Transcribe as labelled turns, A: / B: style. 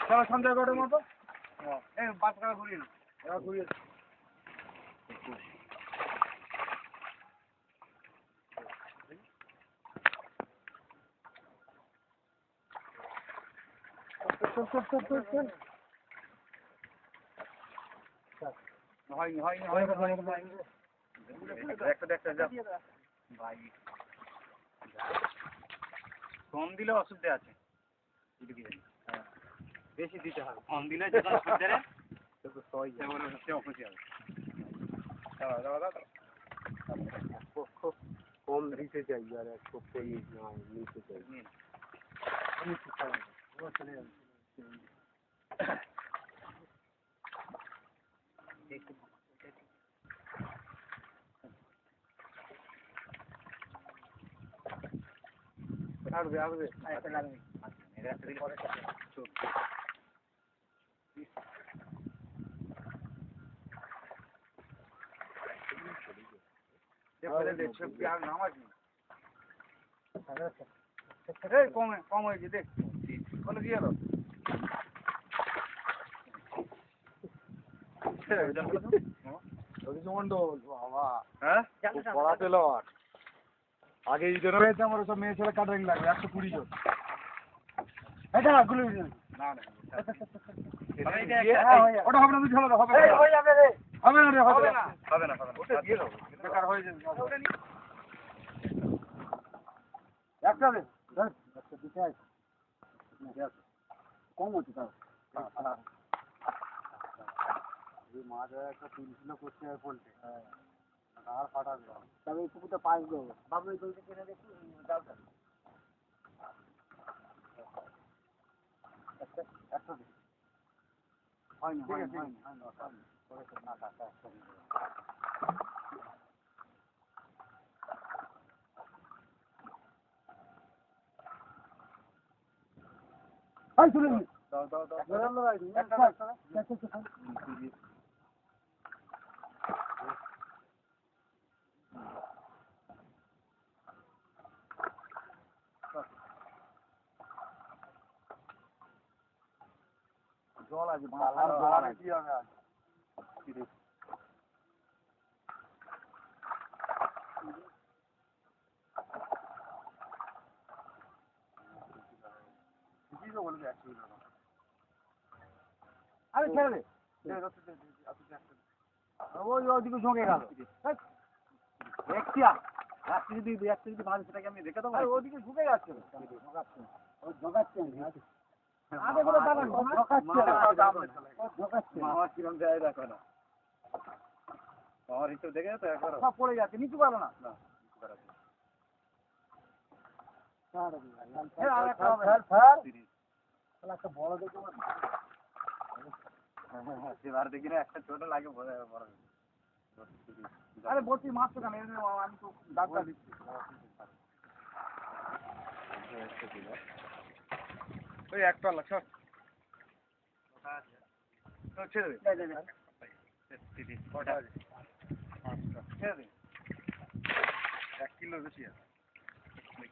A: চলো সন্ধ্যা 11টার মতো এই 5 টাকা ঘুরিয়ে নাও ঘুরিয়ে কম দিলে অসুবিধা আছে বেশি দিতে হবে কম দিলে যখন অসুবিধা রে খুশি হবে
B: কম দিতে চাই আর একটু নিতে চাই
A: আসবে আসবে কম হয়েছে দেখ বলে দিয়ে দাও আগে এই জন্য হয়েছে আমার সব মেয়ে ছেলে কাটারিং লাগবে 120 জন এটা গুলো না না ওটা হবে না তুই ছেলে হবে হয়ে যাবে রে হবে না রে হবে না হবে না ওটা দিয়ে দাও বেকার হয়ে যাবে একটা দে আচ্ছা দিতে আয় কম হচ্ছে তাও এই মাছ একটা 3 কিলো করতে হয় বলতে আর ফাটাবে তবে এই পুকুরটা পাঁচ দেবো বাবু এই দইটা কিনে দেখি দাও একটা দিন হয়নি না টাকা একটা দিন আই চলে দাও জল আছে কি হবে আজ আরে ছেড়ে দে ওই ওদিকে ঝোঁকে গেল যদি ভালো সেটাকে আমি দেখে দেবো ওদিকে ঝুঁকে যাচ্ছে ঝোঁকাচ্ছে আমার কিরম যায় দেখো না আমার হিসেব দেখে তো একবার সব পড়ে যাচ্ছে নিচু পারো না একটা বড় দেখে এবার দেখি না একটা ছোট লাগে বড় আরে বলছি মাছ তো কেন আমি তো ডাক্তার দিচ্ছি ওই একটা লাখ ছেড়ে দে ছেড়ে দে 1 কিলো বেশি আছে